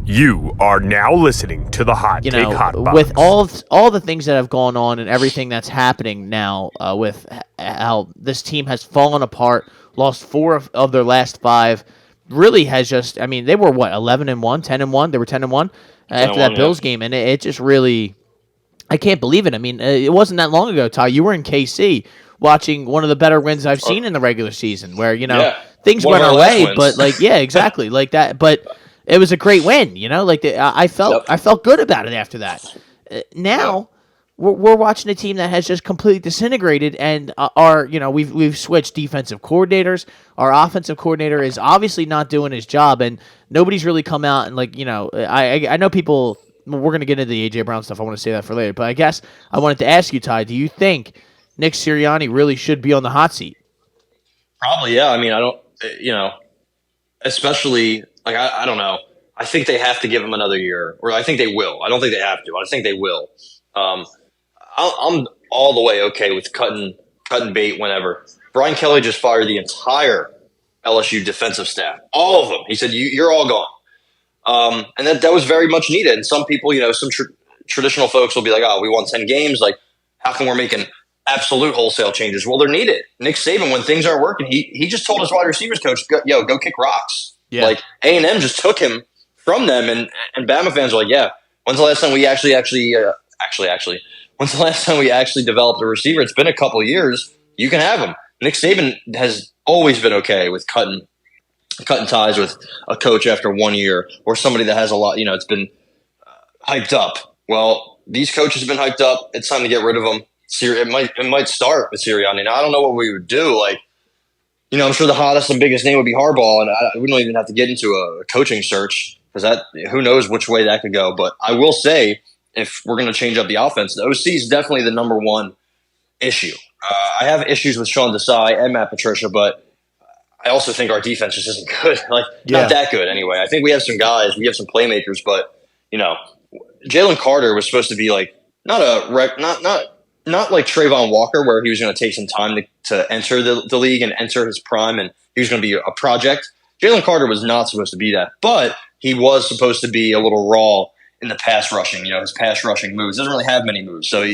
You are now listening to the Hot Take Hot Box. With all the things that have gone on and everything that's happening now, with how this team has fallen apart, lost 4 of their last 5, really has just. I mean, they were 11-1, 10-1. They were 10-1 after that Bills game, and it just really. I can't believe it. I mean, it wasn't that long ago, Ty. You were in KC watching one of the better wins I've seen in the regular season, where things went our way, but exactly like that. But it was a great win, I felt good about it after that. Now we're watching a team that has just completely disintegrated, and we've switched defensive coordinators. Our offensive coordinator is obviously not doing his job, and nobody's really come out and I know people. We're going to get into the A.J. Brown stuff. I want to say that for later. But I guess I wanted to ask you, Ty, do you think Nick Sirianni really should be on the hot seat? Probably, yeah. I mean, I don't, especially, I don't know. I think they have to give him another year, or I think they will. I don't think they have to. I think they will. I'm all the way okay with cutting bait whenever. Brian Kelly just fired the entire LSU defensive staff. All of them. He said, you're all gone. And that was very much needed. And some people, some traditional folks will be like, oh, we won 10 games. Like, how come we're making absolute wholesale changes? Well, they're needed. Nick Saban, when things aren't working, he just told his wide receivers coach, go kick rocks. Yeah. Like, A&M just took him from them. And Bama fans are like, yeah, when's the last time we actually, when's the last time we actually developed a receiver? It's been a couple of years. You can have him. Nick Saban has always been okay with cutting ties with a coach after 1 year, or somebody that has a lot, it's been hyped up. Well, these coaches have been hyped up. It's time to get rid of them. It might start with Sirianni. Now, I don't know what we would do. I'm sure the hottest and biggest name would be Harbaugh, and we don't even have to get into a coaching search, because who knows which way that could go. But I will say, if we're going to change up the offense, the OC is definitely the number one issue. I have issues with Sean Desai and Matt Patricia, but I also think our defense just isn't good. Not that good anyway. I think we have some guys, we have some playmakers, but Jalen Carter was supposed to be not like Trayvon Walker, where he was going to take some time to enter the league and enter his prime, and he was going to be a project. Jalen Carter was not supposed to be that, but he was supposed to be a little raw in the pass rushing. His pass rushing moves. Doesn't really have many moves, so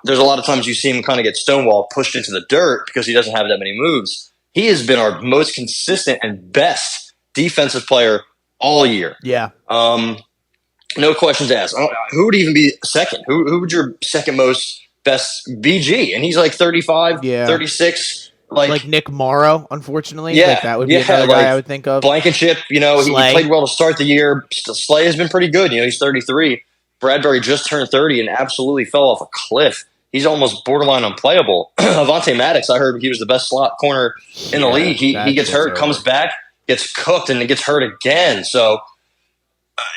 there's a lot of times you see him kind of get stonewalled, pushed into the dirt because he doesn't have that many moves. He has been our most consistent and best defensive player all year. Yeah. No questions asked. Who would even be second? Who would your second most best BG? And he's 35, 36. Like Nick Morrow, unfortunately. Yeah. That would be another guy I would think of. Blankenship, he played well to start the year. Slay has been pretty good. He's 33. Bradbury just turned 30 and absolutely fell off a cliff. He's almost borderline unplayable. Avonte Maddox, I heard he was the best slot corner in the league. He gets hurt, comes back, gets cooked, and then gets hurt again. So,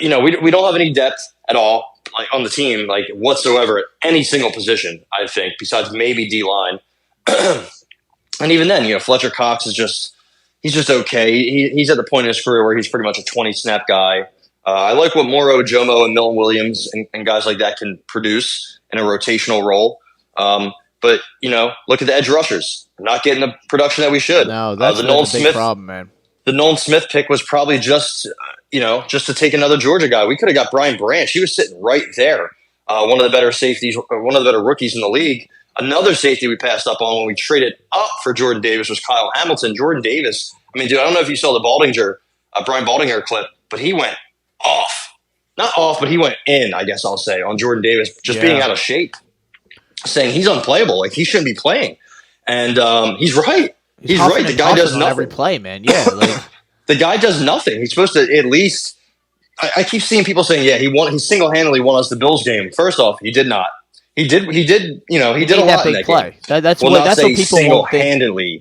we don't have any depth at all on the team, whatsoever at any single position, I think, besides maybe D-line. And even then, Fletcher Cox is he's just okay. He's at the point in his career where he's pretty much a 20-snap guy. I like what Moro Jomo and Milton Williams and guys like that can produce in a rotational role. But, look at the edge rushers. We're not getting the production that we should. No, that's a big problem, man. The Nolan Smith pick was probably just to take another Georgia guy. We could have got Brian Branch. He was sitting right there. One of the better safeties, one of the better rookies in the league. Another safety we passed up on when we traded up for Jordan Davis was Kyle Hamilton. Jordan Davis, I don't know if you saw the Brian Baldinger clip, but he went off. Not off, but he went in, I guess I'll say, on Jordan Davis, just being out of shape, saying he's unplayable, he shouldn't be playing. And he's right. He's right. The guy does nothing. Every play, man. Yeah, the guy does nothing. He's supposed to at least. I keep seeing people saying, he single-handedly won us the Bills game. First off, he did not. He did. He did a lot in that play. Game. That's what people single-handedly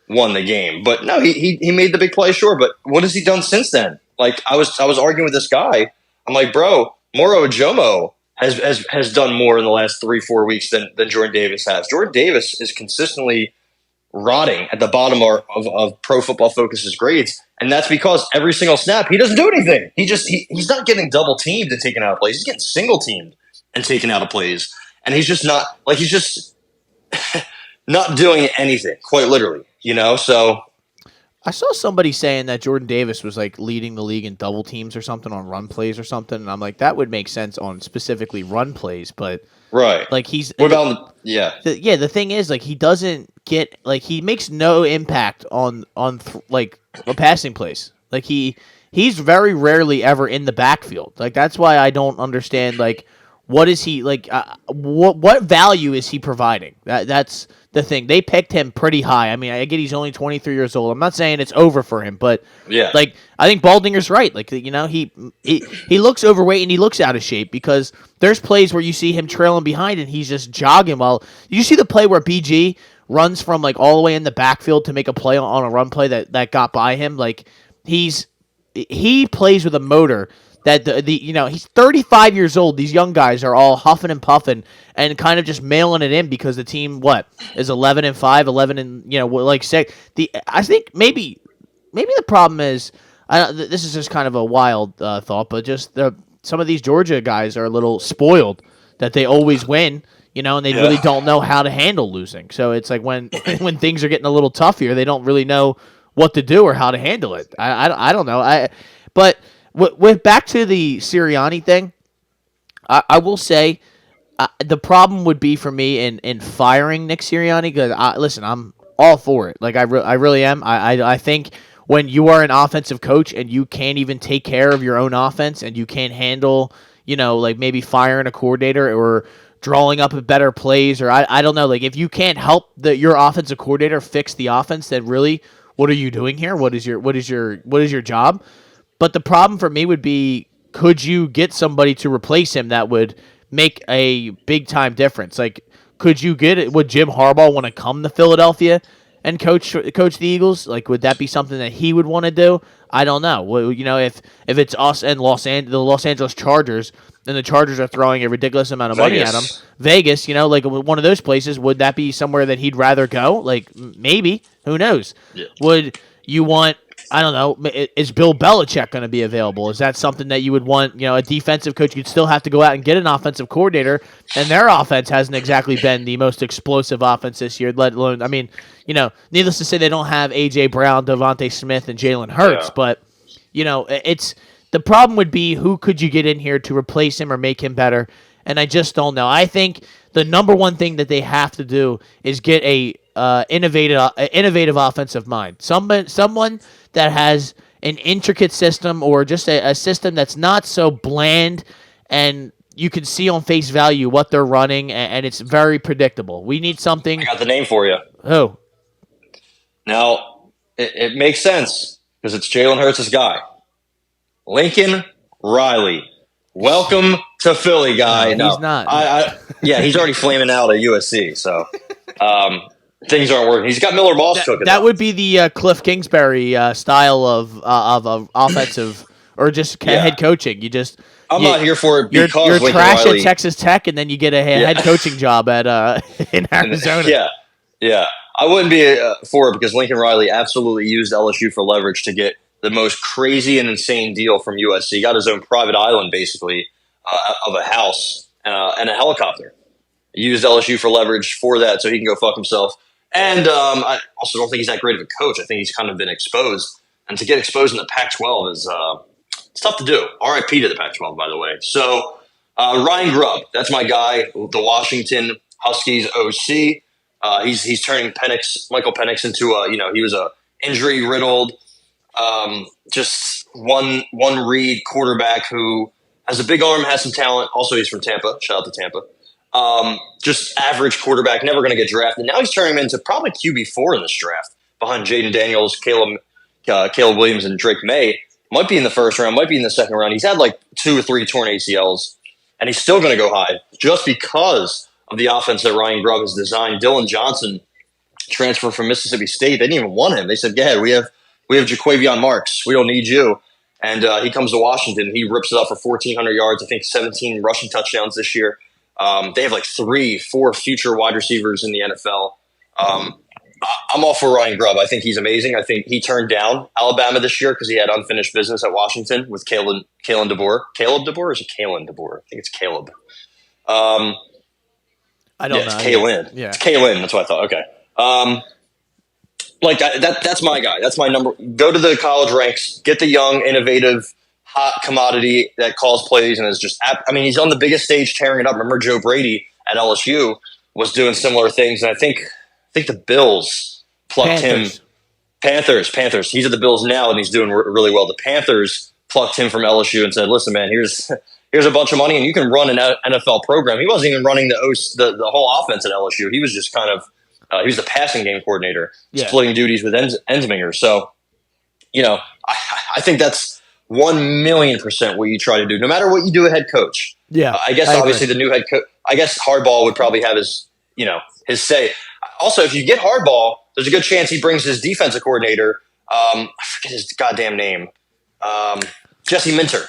won the game. But no, he made the big play, sure. But what has he done since then? I was arguing with this guy. I'm like, bro, Moro Jomo has done more in the last 3-4 weeks than Jordan Davis has. Jordan Davis is consistently rotting at the bottom of Pro Football Focus's grades, and that's because every single snap he doesn't do anything. He's not getting double teamed and taken out of plays. He's getting single teamed and taken out of plays, and he's just not not doing anything, quite literally. So I saw somebody saying that Jordan Davis was like leading the league in double teams or something on run plays or something, and I'm like, that would make sense on specifically run plays, but Right. like he's What about yeah? the thing is like he doesn't get like he makes no impact on like a passing place. Like he's very rarely ever in the backfield. Like that's why I don't understand like what is he like what value is he providing? That's the thing. They picked him pretty high. I mean, I get he's only 23 years old. I'm not saying it's over for him, but Yeah. like I think Baldinger's right. Like he looks overweight and he looks out of shape because there's plays where you see him trailing behind and he's just jogging. While you see the play where BG runs from like all the way in the backfield to make a play on a run play that got by him. Like he plays with a motor that he's 35 years old. These young guys are all huffing and puffing and kind of just mailing it in because the team is 11-5, 11 and like 6. I think maybe the problem is this is just kind of a wild thought, but just some of these Georgia guys are a little spoiled that they always win. And they really don't know how to handle losing. So it's like when things are getting a little tough here, they don't really know what to do or how to handle it. I don't know. But with back to the Sirianni thing, I will say the problem would be for me in firing Nick Sirianni because listen, I'm all for it. Like I really am. I think when you are an offensive coach and you can't even take care of your own offense and you can't handle, like maybe firing a coordinator or drawing up a better plays or I don't know, like if you can't help your offensive coordinator fix the offense, then really what are you doing here? What is your job? But the problem for me would be, could you get somebody to replace him that would make a big time difference? Like, could you get it? Would Jim Harbaugh want to come to Philadelphia and coach the Eagles? Like, would that be something that he would want to do? I don't know. Well, if it's us and the Los Angeles Chargers, and the Chargers are throwing a ridiculous amount of money at him, Vegas, like one of those places, would that be somewhere that he'd rather go? Like, maybe. Who knows? Yeah. Would you want? I don't know. Is Bill Belichick going to be available? Is that something that you would want? A defensive coach, you'd still have to go out and get an offensive coordinator, and their offense hasn't exactly been the most explosive offense this year. Let alone, I mean, needless to say, they don't have A.J. Brown, Devontae Smith, and Jalen Hurts, but it's the problem would be who could you get in here to replace him or make him better, and I just don't know. I think the number one thing that they have to do is get a innovative offensive mind. Someone that has an intricate system or just a system that's not so bland and you can see on face value what they're running and it's very predictable. We need something. I got the name for you. Who? Now, it makes sense because it's Jalen Hurts' guy. Lincoln Riley. Welcome to Philly, guy. No, he's not. He's already flaming out at USC, so things aren't working. He's got Miller Moss cooking. That would be the Cliff Kingsbury style of offensive or just head coaching. I'm not here for it because you're Lincoln trash Riley, at Texas Tech, and then you get a head coaching job at in Arizona. Yeah. I wouldn't be for it because Lincoln Riley absolutely used LSU for leverage to get the most crazy and insane deal from USC. He got his own private island, basically, of a house and a helicopter. He used LSU for leverage for that so he can go fuck himself. And I also don't think he's that great of a coach. I think he's kind of been exposed. And to get exposed in the Pac-12 is it's tough to do. RIP to the Pac-12, by the way. So Ryan Grubb, that's my guy, the Washington Huskies OC. He's turning Michael Penix into he was a injury-riddled, just one read quarterback who has a big arm, has some talent. Also, he's from Tampa. Shout out to Tampa. Just average quarterback, never going to get drafted. Now he's turning him into probably QB4 in this draft behind Jaden Daniels, Caleb Williams, and Drake May. Might be in the first round, might be in the second round. He's had like 2 or 3 torn ACLs, and he's still going to go high just because of the offense that Ryan Grubb has designed. Dylan Johnson transferred from Mississippi State. They didn't even want him. They said, go ahead, we have Jaquavion Marks. We don't need you. And he comes to Washington. He rips it up for 1,400 yards. I think 17 rushing touchdowns this year. They have like 3-4 future wide receivers in the NFL. I'm all for Ryan Grubb. I think he's amazing. I think he turned down Alabama this year because he had unfinished business at Washington with Kalen DeBoer. Caleb DeBoer or is it Kalen DeBoer? I think it's Caleb. I don't know. It's Kalen. Yeah. It's Kalen. That's what I thought. Okay. Like that's my guy. That's my number. Go to the college ranks, get the young, innovative, hot commodity that calls plays and is just. I mean, he's on the biggest stage, tearing it up. Remember Joe Brady at LSU was doing similar things, and I think the Bills plucked him. Panthers. He's at the Bills now, and he's doing really well. The Panthers plucked him from LSU and said, "Listen, man, here's a bunch of money, and you can run an NFL program." He wasn't even running the whole offense at LSU. He was just kind of he was the passing game coordinator, splitting duties with Ensminger. So, I think that's 1,000,000% what you try to do, no matter what you do at head coach. Yeah, I guess obviously the new head coach. I guess Hardball would probably have his say. Also, if you get Hardball, there's a good chance he brings his defensive coordinator. I forget his goddamn name. Jesse Minter,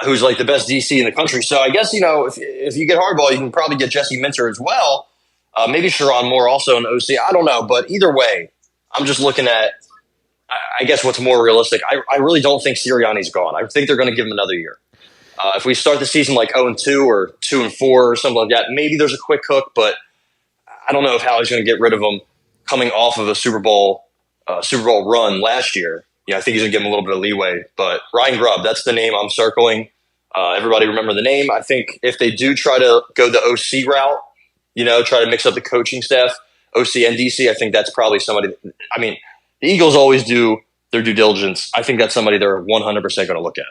who's like the best DC in the country. So I guess if you get Hardball, you can probably get Jesse Minter as well. Maybe Sharon Moore also an OC. I don't know, but either way, I'm just looking at, I guess, what's more realistic. I really don't think Sirianni's gone. I think they're going to give him another year. If we start the season like 0-2 or 2-4 or something like that, maybe there's a quick hook, but I don't know if Howie's going to get rid of him coming off of a Super Bowl run last year. I think he's going to give him a little bit of leeway. But Ryan Grubb, that's the name I'm circling. Everybody remember the name. I think if they do try to go the OC route, try to mix up the coaching staff, OC and DC, I think that's probably somebody. I mean, the Eagles always do their due diligence. I think that's somebody they're 100% going to look at.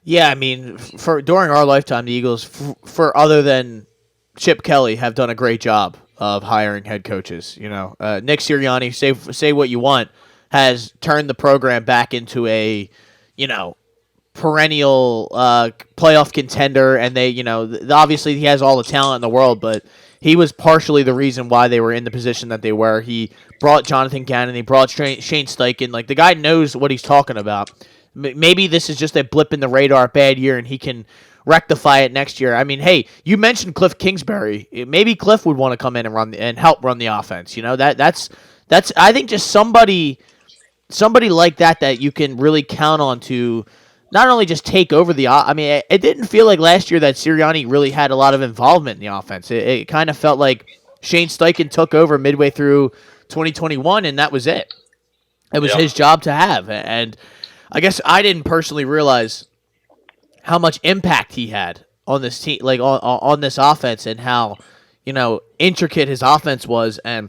Yeah, I mean, during our lifetime, the Eagles, for other than Chip Kelly, have done a great job of hiring head coaches. Nick Sirianni, say what you want, has turned the program back into a, perennial playoff contender, and they, obviously he has all the talent in the world, but he was partially the reason why they were in the position that they were. He brought Jonathan Gannon, he brought Shane Steichen. Like, the guy knows what he's talking about. Maybe this is just a blip in the radar, bad year, and he can rectify it next year. I mean, hey, you mentioned Cliff Kingsbury. Maybe Cliff would want to come in and help run the offense. That's I think just somebody like that you can really count on to not only just take over the. I mean, it didn't feel like last year that Sirianni really had a lot of involvement in the offense. It kind of felt like Shane Steichen took over midway through 2021, and that was it. It was his job to have, and I guess I didn't personally realize how much impact he had on this team, like on this offense, and how intricate his offense was, and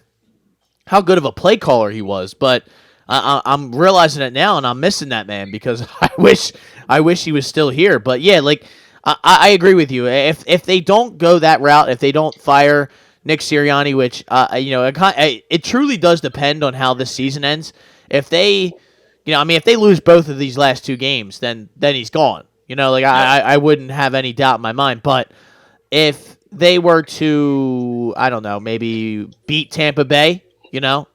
how good of a play caller he was. But I'm realizing it now, and I'm missing that man because I wish he was still here. But yeah, like I agree with you. If they don't go that route, if they don't fire Nick Sirianni, which it truly does depend on how this season ends. If they if they lose both of these last two games, then he's gone. I wouldn't have any doubt in my mind. But if they were to, I don't know, maybe beat Tampa Bay,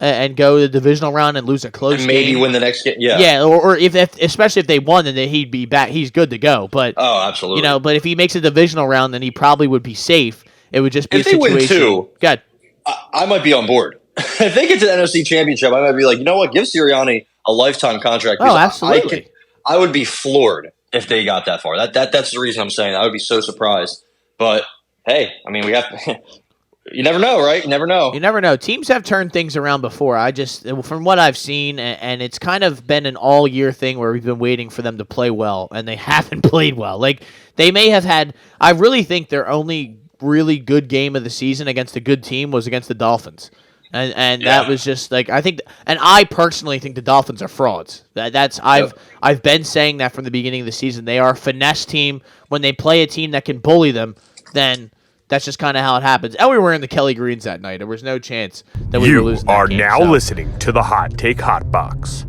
and go the divisional round and lose a close game. Maybe win the next game. Yeah. Yeah, or if especially if they won, then he'd be back. He's good to go. But absolutely. But if he makes a divisional round, then he probably would be safe. It would just be if a situation. If they win two, God. I might be on board. If they get to the NFC Championship, I might be like, you know what? Give Sirianni a lifetime contract. Oh, absolutely. I would be floored if they got that far. That's the reason I'm saying I would be so surprised. But hey, I mean, we have. You never know, right? You never know. You never know. Teams have turned things around before. From what I've seen, and it's kind of been an all-year thing where we've been waiting for them to play well, and they haven't played well. Like, they may have had. I really think their only really good game of the season against a good team was against the Dolphins. And that was just like, I think, and I personally think the Dolphins are frauds. I've been saying that from the beginning of the season. They are a finesse team. When they play a team that can bully them, then that's just kind of how it happens. And we were in the Kelly Greens that night. There was no chance that we were losing that game. You are now listening to the Hot Take Hot Box.